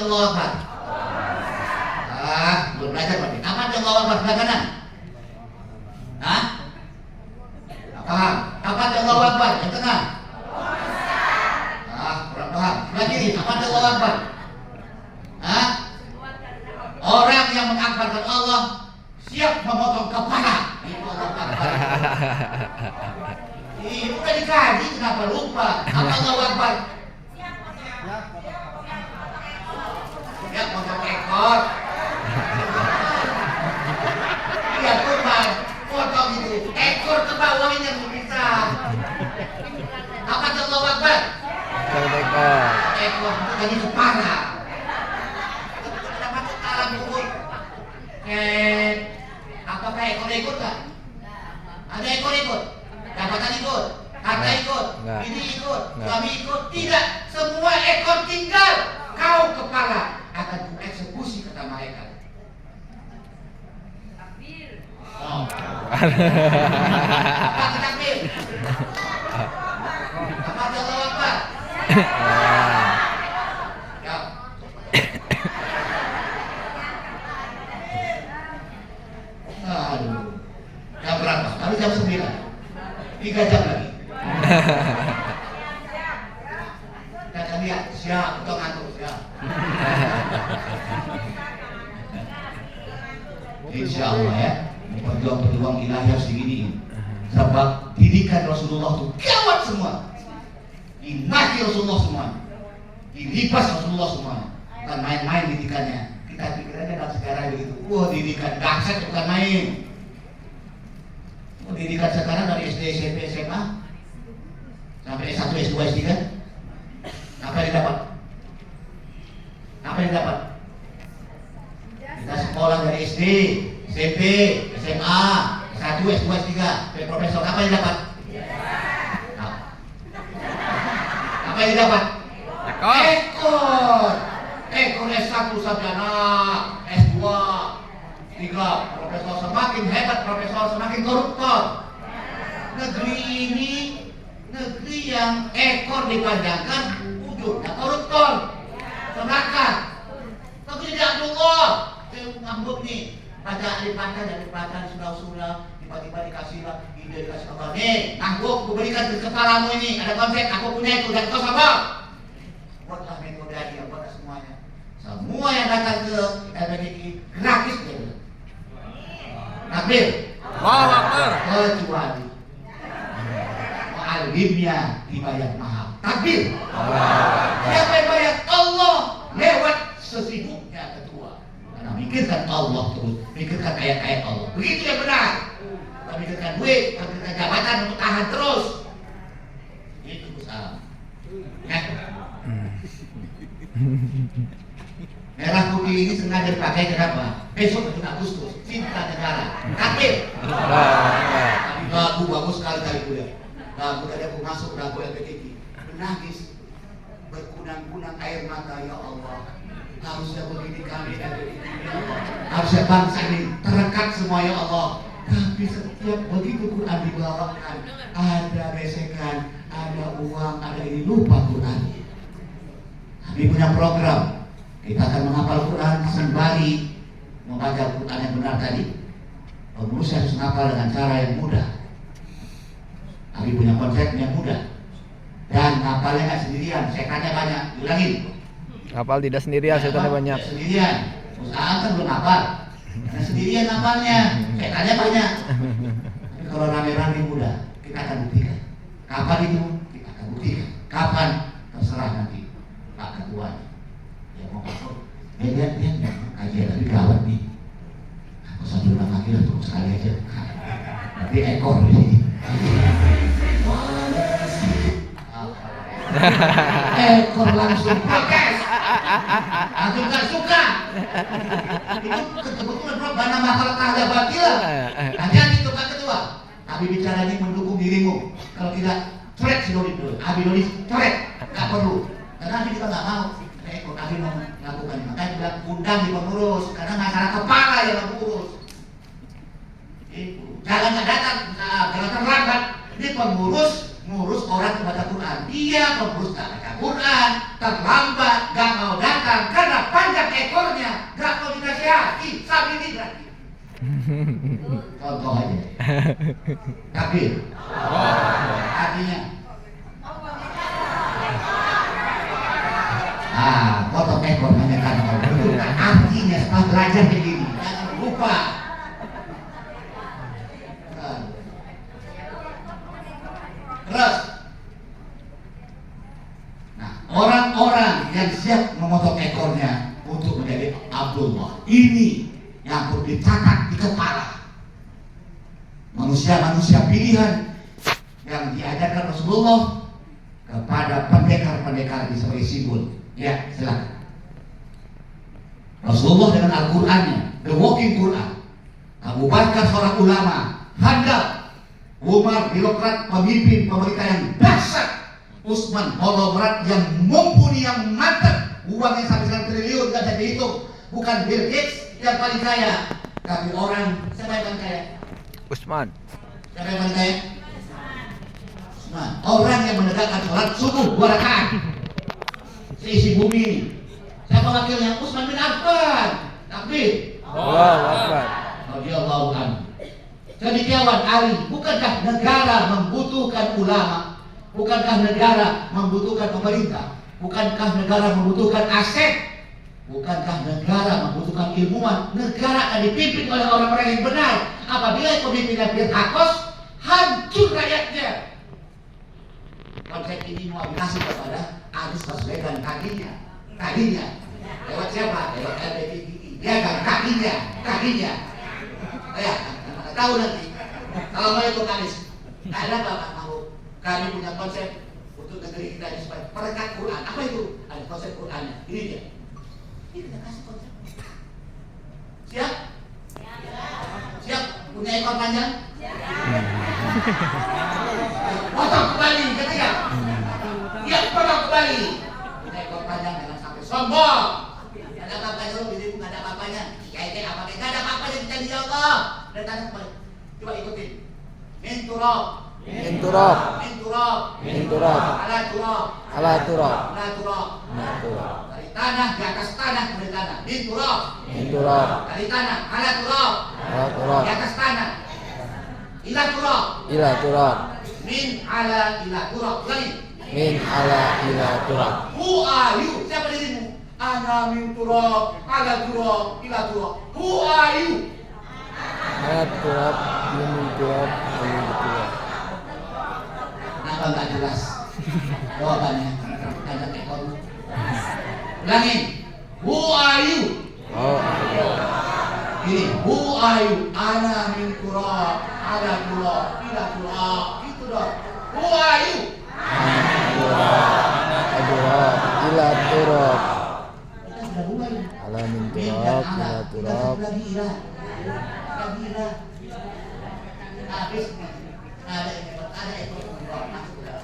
Allahu Akbar. Belum belajar berarti. Apa itu Allahu Akbar sebelah kanan? Paham? Apa itu Allahu Akbar yang tengah? Kurang paham. Sebelah kiri. Apa itu Allahu Akbar? Orang yang mengakbarkan Allah siap memotong kepala. Itu Allahu Akbar. Ini udah dikaji, kenapa lupa? Apa Allahu Akbar? Ya, potong ekor. Iya, kurban. Potong itu. Ekor ke bawah ini yang bisa. Apa Allahu Akbar? Ekor. Ekor tadi kepala. Kenapa alam kubur? Apakah ekor ikut tak? Ada ekor ikut? Jabatan ikut? Harta ikut? Enggak. Ini ikut? Enggak. Suami ikut? Tidak. Semua ekor tinggal. Kau kepala akan kueksekusi kata malaikat. Oh. Apa takbir? Apa Allahu Akbar? Ya. Aduh. Jam berapa? Kami jam 9. 3 jam lagi. Kita lihat. Siap. Untuk ngantuk. Siap. Insya Allah ya. Pejuang-pejuang ilahi harus diginiin. Sebab didikan Rasulullah itu gawat semua. Dimaki Rasulullah semua. Dilibas Rasulullah semua. Bukan main-main didikannya. Kita pikir aja dalam sekarang begitu. Wah, didikan dahsyat bukan main. Pendidikan sekarang dari SD, SMP, SMA sampai S1, S2, S3. Apa yang didapat? Apa yang didapat? Kita sekolah dari SD, SMP, SMA, S1, S2, S3, sampai profesor. Apa yang didapat? Nah. Apa yang didapat? Ekor. Ekor S1 sarjana, S2, 3 profesor. Semakin hebat profesor, semakin koruptor. Negeri ini negeri yang ekor dipanjangkan, ujungnya koruptor, neraka. Negeri di Abdullah, ngambuk nih, baca lipatan surah-surah, tiba-tiba dikasih lah, ide dikasih kabar. Nih, ngambuk, gue berikan ke kepalamu ini, ada konsep, aku punya itu, dan kau sabar. Buatlah metode dia, buatlah semuanya. Semua yang datang ke LPDI gratis gitu. Takbir. Allahu Akbar. Kecuali muallimnya dibayar mahal. Takbir. Siapa yang bayar? Allah lewat sesibuknya ketua. Karena mikirkan Allah terus, mikirkan ayat-ayat Allah. Begitu yang benar. Kita mikirkan duit, kita mikirkan jabatan untuk tahan terus. Itu usaha. Ya. Merah putih ini sengaja dipakai kenapa? Besok 1 Agustus, cinta negara. Takbir. Lagu bagus sekali tadi kuliah. Lagu tadi aku masuk lagu LPDI, menangis, berkunang-kunang air mata, ya Allah. Harusnya begini kami LPDI, ya Allah. Harusnya bangsa ini terekat semua, ya Allah. Tapi setiap begitu Quran dibawakan, ada besekan, ada uang, ada ini, lupa Quran. Kami punya program. Kita akan menghafal Quran sembari membaca Quran yang benar tadi. Pengurus harus menghafal dengan cara yang mudah. Kami punya konsep yang mudah. Dan hafalnya nggak sendirian, setannya banyak. Ulangin. Hafal tidak sendirian, setannya banyak. Tidak sendirian. Usaha kan belum hafal. Karena sendirian hafalnya, setannya banyak. Tapi kalau rame-rame mudah, kita akan buktikan. Kapan itu? Kita akan buktikan. Kapan? Terserah nanti Pak Ketua. Mau masuk, lihat kajian tadi gawat nih. Aku sambil ulang lagi lah tuh sekali aja. Nanti ekor di sini. Ekor langsung protes. Aku nggak suka. Itu kebetulan bana masalah kahda batila. Hati-hati tuh Pak Ketua. Tapi bicara ini mendukung dirimu. Kalau tidak, coret si Dodi dulu. Abi Dodi coret, nggak perlu. Karena nanti kita nggak mau. Kami mau melakukan, makanya bilang undang di pengurus karena masalah kepala yang mengurus. Jangan nggak datang, jangan terlambat. Ini pengurus ngurus orang membaca Quran. Dia pengurus nggak baca Quran, terlambat, nggak mau datang karena panjang ekornya, nggak mau dinasihati, sambil ini berarti. Contoh aja. Takbir. Artinya. Potong ekor hanya karena itu artinya setelah belajar begini jangan lupa. orang-orang yang siap memotong ekornya untuk menjadi Abdullah. Ini yang perlu dicatat di kepala. Manusia-manusia pilihan yang diajarkan Rasulullah kepada pendekar-pendekar di sebagai simbol. Ya, silakan. Rasulullah dengan Al-Qur'annya, the walking Quran. Abu Bakar seorang ulama, handal. Umar birokrat, pemimpin pemerintah yang dahsyat. Utsman konglomerat yang mumpuni, yang mantap. Uangnya sampai 1 triliun gak bisa dihitung. Bukan Bill Gates yang paling kaya, tapi orang siapa yang paling kaya? Utsman. Siapa yang paling kaya? Utsman. Orang yang menegakkan sholat subuh 2 rakaat seisi bumi ini. Siapa wakilnya? Utsman bin Affan. Takbir. Allahu Akbar. Radhiyallahu anhu. Cendekiawan Ali, bukankah negara membutuhkan ulama? Bukankah negara membutuhkan pemerintah? Bukankah negara membutuhkan aset? Bukankah negara membutuhkan ilmuwan? Negara akan dipimpin oleh orang-orang yang benar. Apabila pemimpinnya pirhakos, hancur rakyatnya. Konsep ini mau dikasih kepada Anies Baswedan kakinya. Lewat siapa? Lewat LPDI. Dia kan kakinya. Ya, tahu nanti. Kalau mau itu Anies, tak ada Bapak mau. Kami punya konsep untuk negeri kita ini supaya perekat Quran. Apa itu? Ada konsep Qurannya. Ini dia. Ini kita kasih konsep. Siap? Siap? Punya ekor panjang? Potong kembali, ketiga. Ya, potong kembali. Punya ekor panjang, jangan sampai sombong. Gak ada apa-apanya lo, dirimu gak ada apa-apanya. Kayak apa? Gak ada apa-apanya di janji Allah. Dan tanya kembali. Coba ikutin. Min turab. Ala turab. Dari tanah ke atas tanah kemudian tanah. Min turab. Dari tanah ala turab. Di atas tanah. Ila turab. Min ala ila turab. Ulangi. Who are you? Siapa dirimu? Ana min turab, ala turab, ila turab. Who are you? Kenapa nggak jelas jawabannya? Ada ekor. Ulangin. Who are you? Ini. Who are you? Ana min turab, ala turab, ila turab. Itu dong. Who are you? Kita sudah mulai. Min dan ala. Kita lagi ila. Habis ada ekor masuk ke dalam.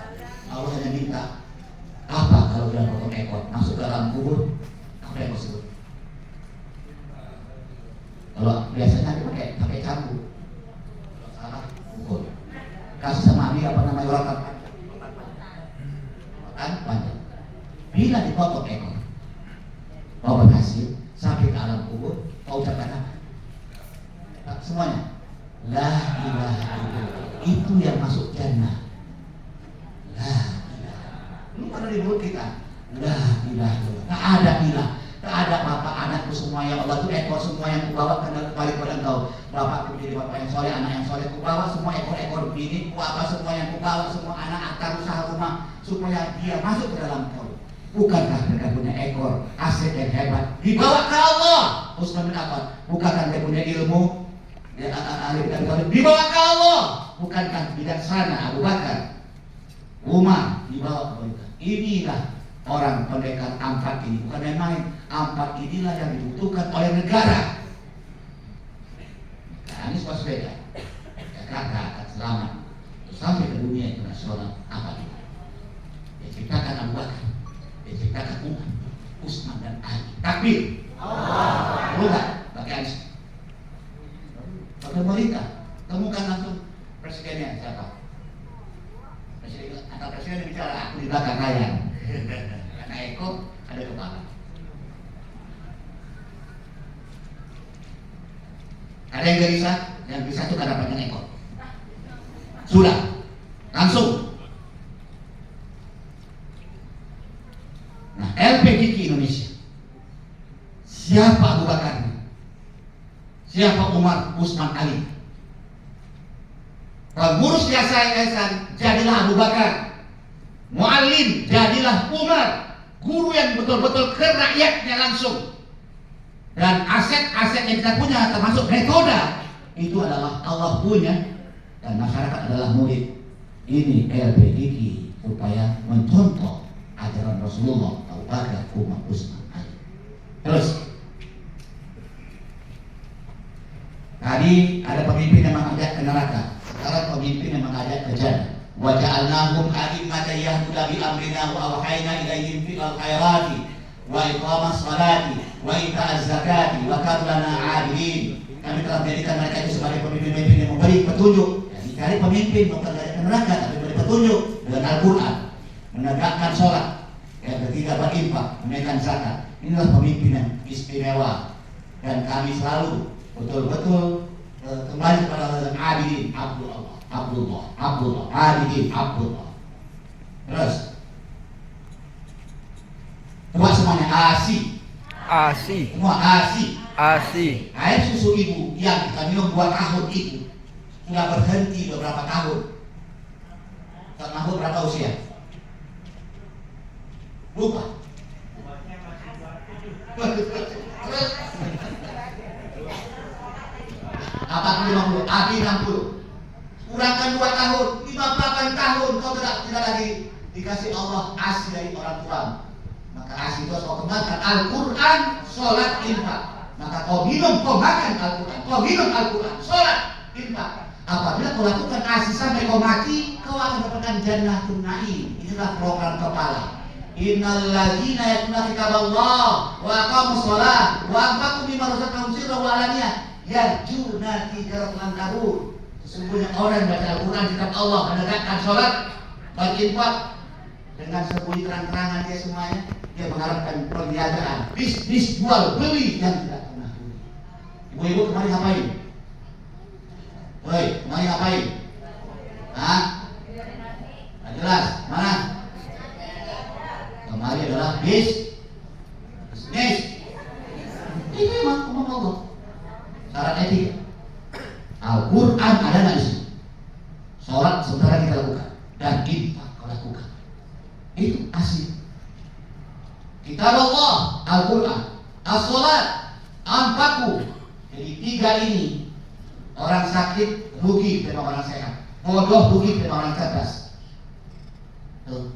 Allah hanya minta apa kalau sudah potong ekor masuk ke dalam kubur, apa yang disebut? Kalau biasanya pakai cambuk, kalau salah pukul. Kasih sama Ami apa namanya orang kan panjang. Bila dipotong ekor, kau berhasil sampai ke alam kubur, kau ucapkan apa? Semuanya la ilaha illallah, itu yang masuk jannah. La ilaha, lu pada di mulut kita la ilaha illallah, tak ada ilah, tak ada bapak anakku semua yang Allah itu ekor semua yang kubawa kembali kepada engkau. Bapakku jadi bapak yang soleh, anak yang soleh kubawa semua ekor-ekor bini ku apa semua yang kubawa semua anak akar usaha rumah supaya dia masuk ke dalam kau. Bukankah mereka punya ekor aset yang hebat dibawa ke Allah? Utsman bin Affan, bukankah dia punya ilmu? Ya, dibawa ke Allah. Bukankah bijaksana Abu Bakar, Umar dibawa ke pemerintah? Inilah orang pendekar ampat ini, bukan main-main. Ampat inilah yang dibutuhkan oleh negara. Anies Baswedan, Jakarta akan selamat sampai ke dunia internasional. Apa itu? Dia ciptakan Abu Bakar, dia ciptakan Umar, Utsman dan Ali. Takbir. Bukan pakai Anies. Pemerintah temukan langsung presidennya siapa? Presiden bicara aku di belakang layar. Karena ekor ada kepala. Ada yang gelisah? Yang gelisah itu karena panjang ekor. Sudah langsung. Nah, LPDK Indonesia. Siapa Abu Bakar? Siapa Umar, Utsman, Ali? Pengurus jasa yayasan jadilah Abu Bakar. Muallim jadilah Umar. Guru yang betul-betul ke rakyatnya langsung. Dan aset-aset yang kita punya termasuk metode itu adalah Allah punya dan masyarakat adalah murid. Ini LPGK supaya mencontoh ajaran Rasulullah Abu Bakar, Umar, Utsman, Ali. Terus tadi ada pemimpin yang mengajak ke neraka, sekarang pemimpin yang mengajak ke jannah. Wa ja'alnahum a'immatan yahduna bi amrina wa awhayna ilaihim fil khairati wa iqamas salati wa ita'az zakati wa kanu lana 'abidin. Kami telah menjadikan mereka itu sebagai pemimpin-pemimpin yang memberi petunjuk. Jadi cari pemimpin bukan dari neraka tapi memberi petunjuk dengan Al-Qur'an, menegakkan sholat, yang ketiga berinfak, menunaikan zakat. Inilah pemimpin yang istimewa dan kami selalu betul-betul kembali kepada Allah dan abidin Abdullah, abidin Abdullah. Terus coba semuanya ASI. Semua ASI. Air susu ibu yang kita minum 2 tahun itu sudah berhenti beberapa tahun. Tahun berapa usia? Lupa. Terus apa 50? Abi 60. Kurangkan 2 tahun, 58 tahun kau tidak lagi dikasih Allah ASI dari orang tua. Maka ASI itu harus kau kembangkan Al-Quran, sholat, infak. Maka kau minum, kau makan Al-Quran, kau minum Al-Quran, sholat, infak. Apabila kau lakukan ASI sampai kau mati, kau akan dapatkan Jannatul Na'im. Inilah program kepala. Innal ladzina yatluna kitaballah wa aqamus shalah wa anfaqu mimma razaqnahum sirran wa alaniyah yarjuna tijaratan kabur. Sesungguhnya orang yang baca Al-Quran kitab Allah, menegakkan sholat, berinfak dengan sembunyi terang-terangan dia semuanya, dia mengharapkan perniagaan, bisnis jual beli yang tidak pernah rugi. Ibu-ibu kemarin ngapain? Woi, kemarin ngapain? Hah? Nggak jelas, mana? Kemarin adalah bisnis. Ini memang ngomong Allah. Syarat etika. Al-Quran ada nggak di sini? Sholat sementara kita lakukan dan infak kau lakukan. Itu asli. Kitab Allah, Al-Quran, as-sholat, anfaqu. Jadi 3 ini orang sakit rugi dengan orang sehat, bodoh rugi dengan orang cerdas. Tuh.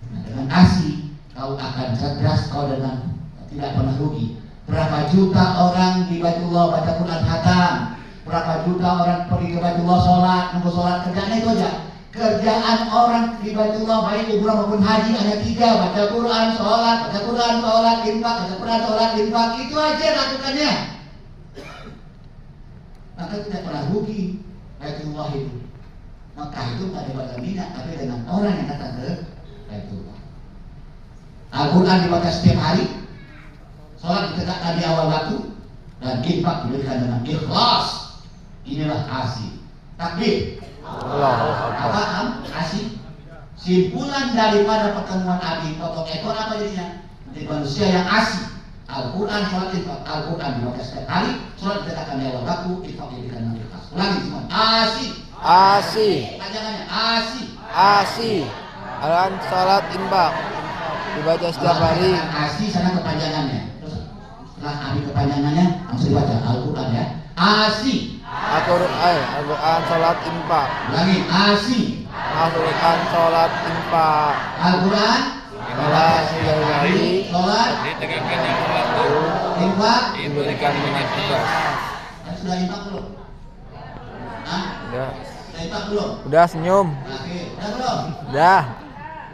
Nah, dengan asli kau akan cerdas, kau dengan tidak pernah rugi. Berapa juta orang di Baitullah baca Quran khatam, berapa juta orang pergi ke Baitullah sholat, nunggu sholat, kerjaan itu aja. Kerjaan orang di Baitullah baik umrah maupun haji hanya 3, baca Quran, sholat, infak, baca Quran, sholat, infak, itu aja lakukannya. Maka tidak pernah rugi Baitullah itu. Maka itu tidak dibaca minyak, tapi dengan orang yang datang ke Baitullah. Al-Quran dibaca setiap hari, sholat ditegakkan di awal waktu, dan infak diberikan dengan ikhlas. Inilah ASI. Takbir. Apa ASI? Simpulan daripada pertemuan Abi potong ekor apa jadinya? Menjadi manusia yang ASI. Al-Quran, sholat, infak. Al-Quran dibaca setiap hari, sholat ditegakkan di awal waktu, infak diberikan dengan ikhlas. Ulangi semua. ASI. Panjangannya ASI. Al-Quran, sholat, infak dibaca setiap hari. ASI sana kepanjangannya. Terus setelah Abi kepanjangannya langsung dibaca Al-Quran ya. ASI. Al-Quran, sholat, infak. Ulangi, ASI. Al-Quran, sholat, infak. Al-Quran, sholat setiap hari, sholat, ditegakkan yang waktu, infak, diberikan dengan ikhlas. Sudah infak belum? Hah? Udah. Sudah infak belum? Udah senyum. Oke, udah belum? Udah.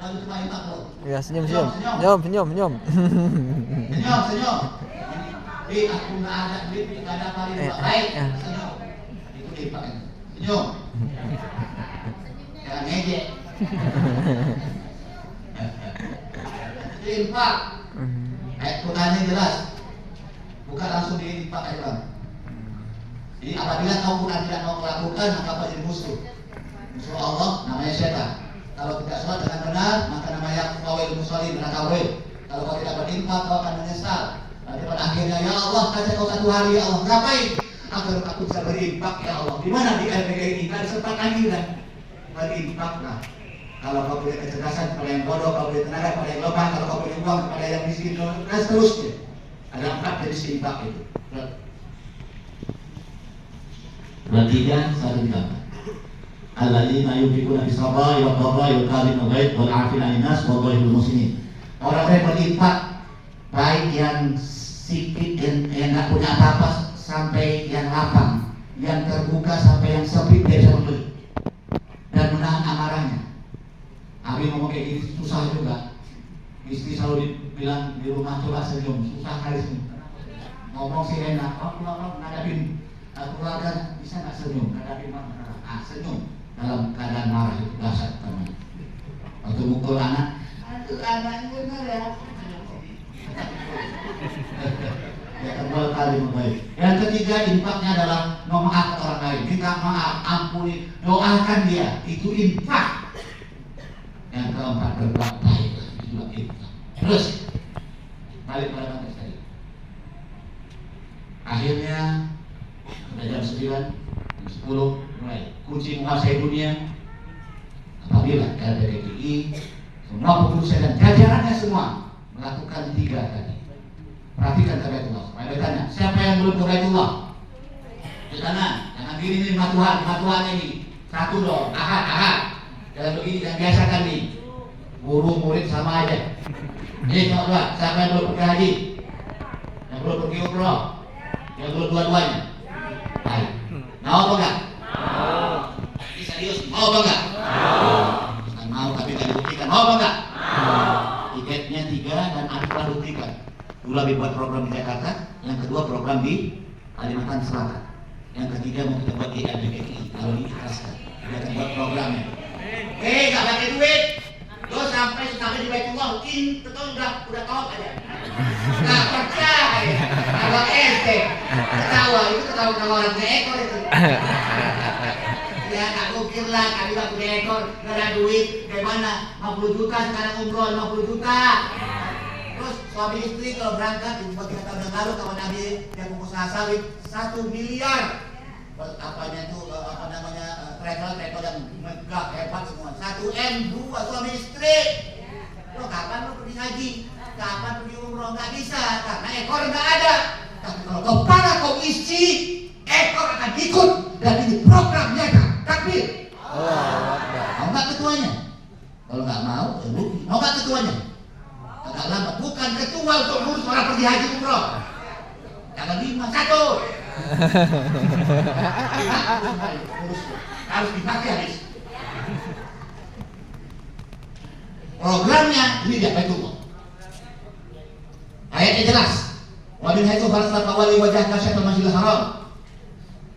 Lalu coba infak belum? Ya senyum. Senyum. Senyum. Senyum. Aku nggak ada duit, nggak ada apa apa. Baik, senyum. Itu infak. Senyum. Jangan ngejek. Infak. Ayat jelas. Bukan langsung diinfak aja bang. Jadi apabila kau Quran tidak mau melakukan, maka kau jadi musuh. Musuh Allah namanya setan. Kalau tidak sholat dengan benar, maka namanya kawil musholin, kawil. Kalau kau tidak berinfak, kau akan menyesal. Nanti pada akhirnya, ya Allah, kasih kau 1 hari, ya Allah, ngapain? Agar aku bisa berinfak, ya Allah. Di mana di LPG ini? Tidak disempatkan juga. Berinfaklah. Kalau kau punya kecerdasan kepada yang bodoh, kau punya tenaga kepada yang lemah, kalau kau punya uang kepada yang miskin, dan seterusnya. Ada 4 jenis infak itu. Bertiga satu ditambah. Alladzina yunfiquna bis-sarra'i wad-dharra'i wal kadhimina al-ghaidh wal 'afina 'anil nas wallahu yuhibbul muhsinin. Orang yang berinfak baik yang sikit yang nggak punya apa-apa sampai yang lapang, yang terbuka sampai yang sempit dia bisa membeli dan menahan amarahnya. Abi ngomong kayak gini susah juga. Istri selalu dibilang di rumah coba senyum, susah kali senyum. Ngomong sih enak, kalau ngadapin keluarga bisa nggak senyum, ngadapin marah, senyum dalam keadaan marah itu dasar teman. Waktu mukul anak, aduh anaknya benar ya. Ya kedua kali membaik. Yang ketiga infaknya adalah memaafkan orang lain. Minta maaf, ampuni, doakan dia. Itu infak. Yang keempat berbuat baik. Itu juga infak. Terus balik pada konteks tadi. Akhirnya sudah jam 9, jam 10 mulai kunci menguasai dunia. Apabila LPDPI semua pengurus dan jajarannya semua melakukan 3 tadi. Perhatikan ke Baitullah. Saya bertanya, siapa yang belum ke Baitullah? Di sana, jangan gini nih lima Tuhan ini. Satu dong, ahad. Jangan begini, yang biasa kan nih. Guru murid sama aja. Jadi coba, siapa yang belum pergi haji? Yang belum pergi umroh? Yang belum dua-duanya? Baik. Mau apa enggak? Mau. Ini serius, mau apa enggak? Mau. Bukan mau tapi nggak dibuktikan. Mau apa enggak? Mau. Tiketnya 3 dan ada telah buktikan. Dulu lebih buat program di Jakarta, yang kedua program di Kalimantan Selatan, yang ketiga mau kita buat di LPDPI kalau diikhlaskan. Kita akan buat programnya. Gak pakai duit, lo sampai di Baitullah, mungkin betul udah tahu aja. Gak percaya, kalau SD ketawa orang punya ekor itu. Ya gak mungkin lah, kami gak punya ekor, gak ada duit, bagaimana? 50 juta sekarang umroh, 50 juta. Terus suami istri kalau berangkat, ibu kita tahun yang lalu kawan Nabi yang pengusaha sawit 1 miliar. Travel yang megah hebat semua. 1 M 2 suami istri. Lo kapan lo pergi haji? Kapan pergi umroh? Nggak bisa karena ekor nggak ada. Tapi kalau kau parah kau isi, ekor akan ikut dan ini programnya kan. Takbir. Mau nggak ketuanya? Kalau nggak mau, ya rugi. Mau nggak ketuanya? Agak lama, bukan ketua untuk ngurus orang pergi haji umroh. Jangan 5, 1. Harus dipakai habis. Programnya ini dia Baitullah. Ayatnya jelas. Wa min haitsu farasta fawali wajhaka syatrul masjidil haram.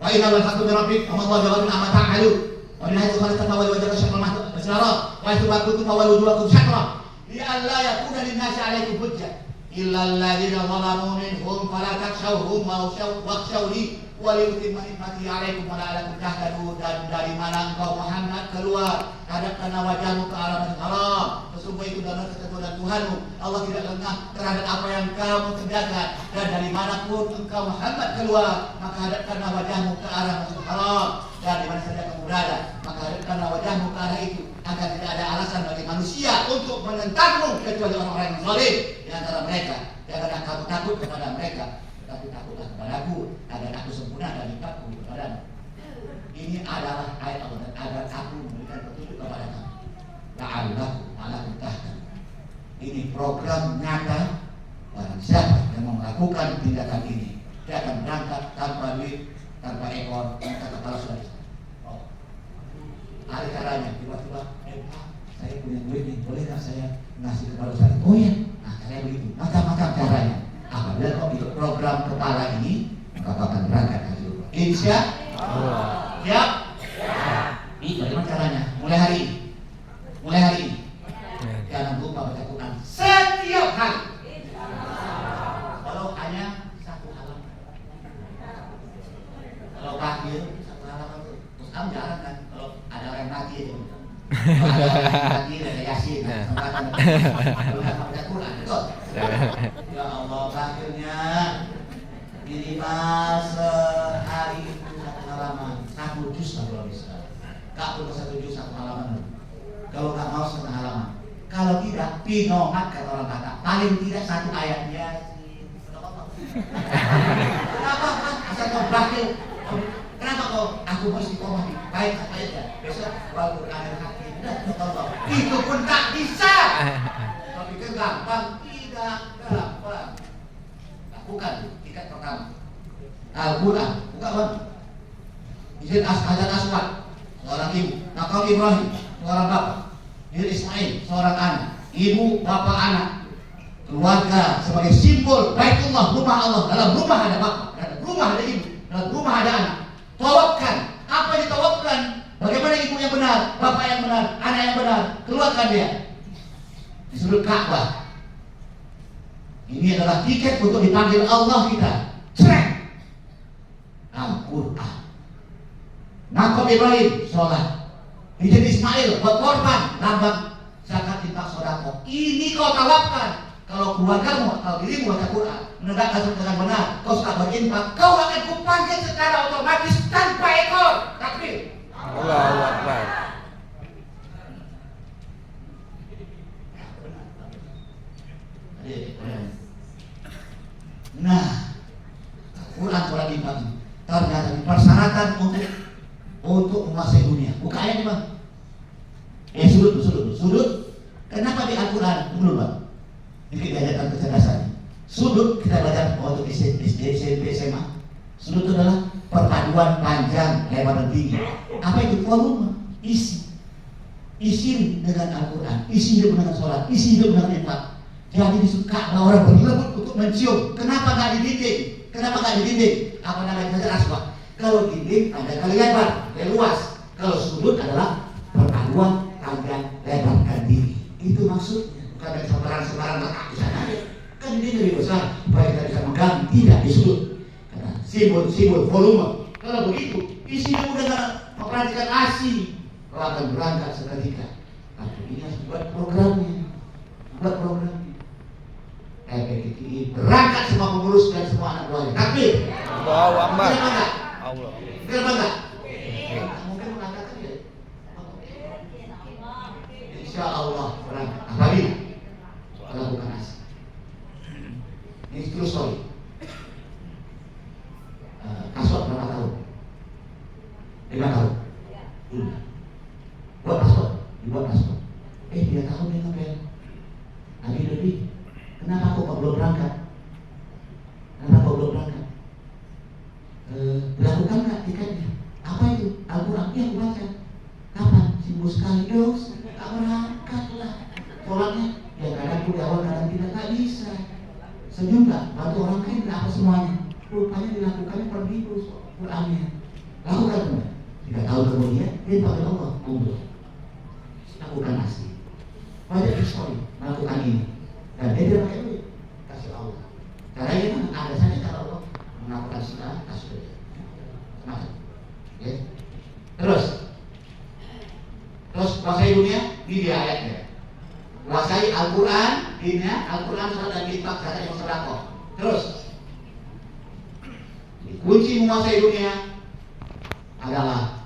Wa inna wal haqqu min rabbik wa ma huwa bighafilin amma ta'malun. Wa min haitsu farasta fawali wajhaka syatrul masjidil haram. Wa haitsu kuntum fawallu wujuhakum syatrah. Li alla yakuna lin-nasi 'alaikum hujjah illa alladziina zalamu minhum fala takhshawhum wakhshawni wa liyutimma ni'mati 'alaikum wa la'allakum tahtadun. Dan dari mana engkau Muhammad keluar, hadapkanlah wajahmu ke arah Masjidil Haram. Sesungguhnya itu adalah ketentuan Tuhanmu. Allah tidak lengah terhadap apa yang kamu kerjakan. Dan dari manapun engkau Muhammad keluar, maka hadapkanlah wajahmu ke arah Masjidil Haram. Dan di mana saja kamu berada, maka hadapkanlah wajahmu ke arah itu, agar tidak ada alasan bagi manusia untuk menentangmu kecuali orang-orang yang zalim di antara mereka. Janganlah kamu takut kepada mereka, tapi takutlah kepadaku, agar aku sempurna dan limpahku kepadamu. Ini adalah ayat Allah, dan agar aku memberikan petunjuk kepada kamu. La'allakum tahtadun. Ini program nyata. Barang siapa yang melakukan tindakan ini, dia akan berangkat tanpa duit, tanpa ekor, tanpa kepala sudah di sana. Hari caranya tiba-tiba, Pak, saya punya duit nih, boleh nggak saya ngasih kepada saya? Oh iya, nah caranya begitu, macam-macam caranya. Apabila kau ikut program kepala ini, maka kau akan berangkat haji umroh. Insya Allah. Siap? Ini bagaimana caranya? Mulai hari ini. Jangan lupa baca Quran setiap hari. Kalau hanya 1 halaman. Kalau bakir 1 halaman itu, terus kamu jarang kan? Kalau ada orang mati aja. Kalau ada orang mati ada Yasin. Kalau nggak baca Quran, betul? Ya Allah, bakirnya minimal sehari itu 1 halaman, 1 juz kalau bisa. Gak perlu 1 juz 1 halaman. Kalau nggak mau setengah halaman. Kalau tidak, pinomat kata orang kata. Paling tidak satu ayat Yasin. Kenapa kan? Asal kau bakil. Kenapa kau? Aku mau istiqomah di baik ayatnya. Besok wal Quran al-Hakim. Itu pun tak bisa. Kalau pikir gampang, tidak gampang. Lakukan tingkat pertama. Al-Quran, buka bang. Izin Hajar Aswad, seorang ibu. Nakal Ibrahim, seorang bapak. Izin Ismail, seorang anak. Ibu, bapak, anak. Keluarga sebagai simbol Baitullah, rumah Allah. Dalam rumah ada bapak, dalam rumah ada ibu, dalam rumah ada anak. Tawakkan. Apa yang ditawakkan? Bagaimana ibu yang benar, bapak yang benar, anak yang benar? Keluarkan dia. Di sudut Ka'bah. Ini adalah tiket untuk dipanggil Allah kita. Cerek. Al-Quran. Nakal Ibrahim, sholat. Izin Ismail, buat korban, lambang zakat, infak, sedekah. Ini kau tawakkan. Kalau keluargamu atau dirimu baca Quran, menegakkan dengan benar, kau suka berinfak, kau akan kupanggil secara otomatis tanpa ekor. Takbir. Allahu Akbar. Nah, Quran surat infak ini ternyata persyaratan untuk menguasai dunia. Buka ayatnya bang. Sudut. Kenapa di Al-Quran? Dulu bang. Ini diajarkan kecerdasan. Sudut kita belajar waktu SMP, SMA. Sudut itu adalah perpaduan panjang, lebar dan tinggi. Apa itu? Volume, isi. Isi dengan Al-Quran, isi hidup dengan sholat, isi hidup dengan infak. Jadi disuka orang berlebut untuk mencium. Kenapa nggak didinding? Apa namanya Hajar Aswad? Kalau dinding ada kali lebar, luas. Kalau sudut adalah perpaduan panjang, lebar dan tinggi. Itu maksudnya. Bukan dari sembarang letak di sana. Kan ini lebih besar supaya kita bisa megang, tidak di sudut. Karena simbol volume. Kalau begitu, isinya udah memperhatikan ASI. Kau akan berangkat seketika. Tapi ini harus buat programnya. PPKI berangkat semua pengurus dan semua anak buahnya. Takbir. Allahu Akbar. Allah. Mungkin mengatakan ya. Insya Allah berangkat. Apabila melakukan asli. Ini true story. Kasut berapa tahun? 5 tahun. Buat paspor. 3 tahun dia ngambil. Lebih. Kenapa kok belum berangkat? Dilakukan nggak tiketnya? Apa itu? Al-Quran yang baca. Kapan? Sibuk sekali dong. Tak berangkat lah. Sholatnya ya kadang di awal kadang tidak, nggak bisa. Senyum nggak? Bantu orang lain nggak apa semuanya. Rupanya dilakukannya per minggu Qurannya. Lakukan teman. 3 tahun kemudian dia panggil Allah kumpul. Lakukan asli. Banyak story melakukan ini. Dan dia tidak pakai duit, kasih Allah. Caranya kan ada saja cara Allah melakukan sunnah, kasih duit. Semacam. Ya. Terus kuasai dunia, ini dia ayatnya. Kuasai Al-Quran, dinnya, Al-Quran, surat dan infak, zakat yang sedekah. Terus kunci menguasai dunia adalah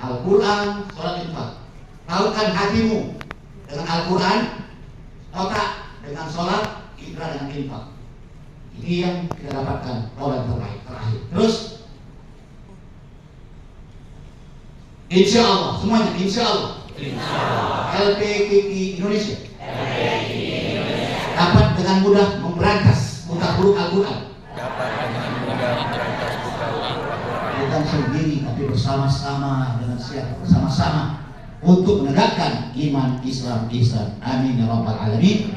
Al-Quran, surat, infak. Tahukan hatimu dengan Al-Quran, otak dengan sholat, indra dengan infak. Ini yang kita dapatkan oleh terakhir. Terus insya Allah, semuanya insya Allah. LPKI Indonesia dapat dengan mudah memberantas buta huruf Al-Quran. Bukan sendiri, tapi bersama-sama dengan siapa? Bersama-sama untuk menegakkan iman Islam. Amin ya rabbal alamin.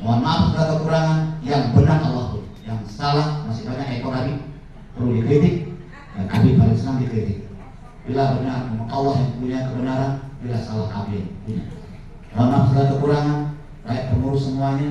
Mohon maaf segala kekurangan, yang benar Allah, yang salah masih banyak ekor Habib perlu dikritik dan Habib paling senang dikritik. Bila benar Allah yang punya kebenaran, bila salah Habib punya. Mohon maaf segala kekurangan, baik pengurus semuanya.